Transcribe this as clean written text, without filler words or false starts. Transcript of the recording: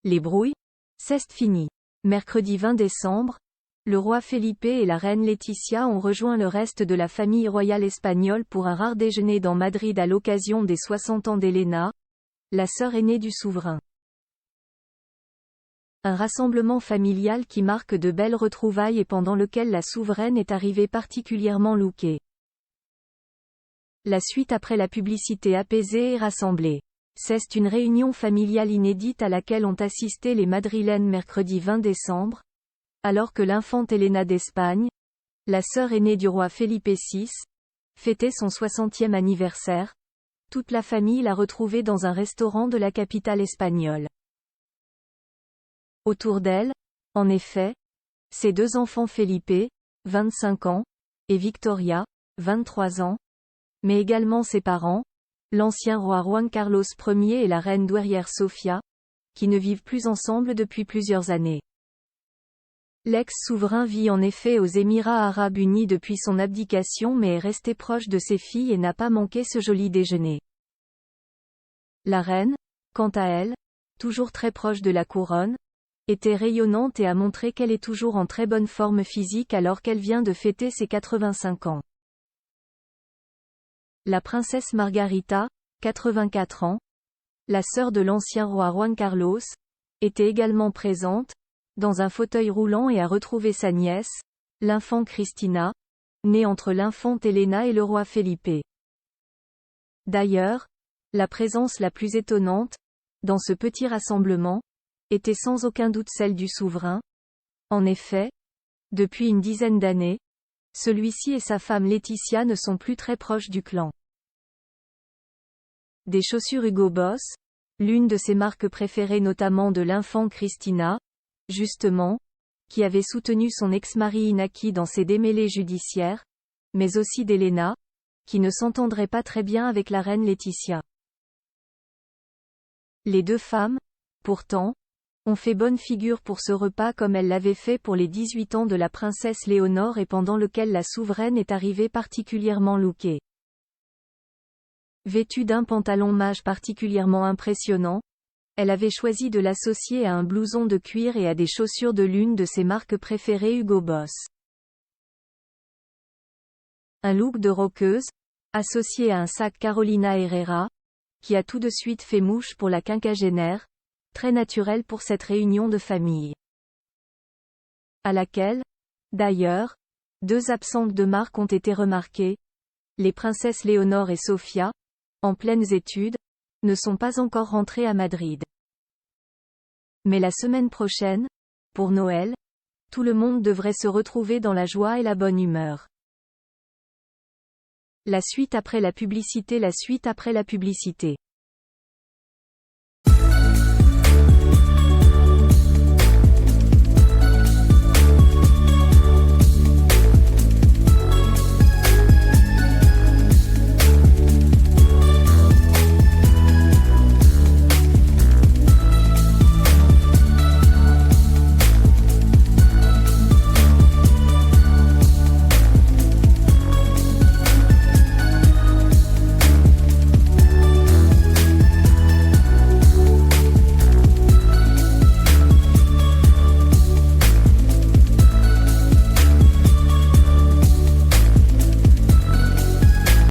Les brouilles, c'est fini. Mercredi 20 décembre, le roi Felipe et la reine Laetitia ont rejoint le reste de la famille royale espagnole pour un rare déjeuner dans Madrid à l'occasion des 60 ans d'Elena, la sœur aînée du souverain. Un rassemblement familial qui marque de belles retrouvailles et pendant lequel la souveraine est arrivée particulièrement lookée. La suite après la publicité apaisée et rassemblée. C'est une réunion familiale inédite à laquelle ont assisté les Madrilènes mercredi 20 décembre, alors que l'infante Elena d'Espagne, la sœur aînée du roi Felipe VI, fêtait son 60e anniversaire. Toute la famille l'a retrouvée dans un restaurant de la capitale espagnole. Autour d'elle, en effet, ses deux enfants Felipe, 25 ans, et Victoria, 23 ans, mais également ses parents, l'ancien roi Juan Carlos Ier et la reine douairière Sofia, qui ne vivent plus ensemble depuis plusieurs années. L'ex-souverain vit en effet aux Émirats arabes unis depuis son abdication mais est resté proche de ses filles et n'a pas manqué ce joli déjeuner. La reine, quant à elle, toujours très proche de la couronne, était rayonnante et a montré qu'elle est toujours en très bonne forme physique alors qu'elle vient de fêter ses 85 ans. La princesse Margarita, 84 ans, la sœur de l'ancien roi Juan Carlos, était également présente, dans un fauteuil roulant et a retrouvé sa nièce, l'infant Cristina, née entre l'infante Elena et le roi Felipe. D'ailleurs, la présence la plus étonnante, dans ce petit rassemblement, était sans aucun doute celle du souverain. En effet, depuis une dizaine d'années, celui-ci et sa femme Laetitia ne sont plus très proches du clan. Des chaussures Hugo Boss, l'une de ses marques préférées notamment de l'infant Cristina, justement, qui avait soutenu son ex-mari Inaki dans ses démêlés judiciaires, mais aussi d'Elena, qui ne s'entendrait pas très bien avec la reine Laetitia. Les deux femmes, pourtant, ont fait bonne figure pour ce repas comme elles l'avaient fait pour les 18 ans de la princesse Léonore et pendant lequel la souveraine est arrivée particulièrement lookée. Vêtue d'un pantalon mage particulièrement impressionnant, elle avait choisi de l'associer à un blouson de cuir et à des chaussures de l'une de ses marques préférées Hugo Boss. Un look de rockeuse, associé à un sac Carolina Herrera, qui a tout de suite fait mouche pour la quinquagénaire, très naturel pour cette réunion de famille. À laquelle, d'ailleurs, deux absentes de marque ont été remarquées, les princesses Léonore et Sofia, en pleines études, ne sont pas encore rentrées à Madrid. Mais la semaine prochaine, pour Noël, tout le monde devrait se retrouver dans la joie et la bonne humeur. La suite après la publicité.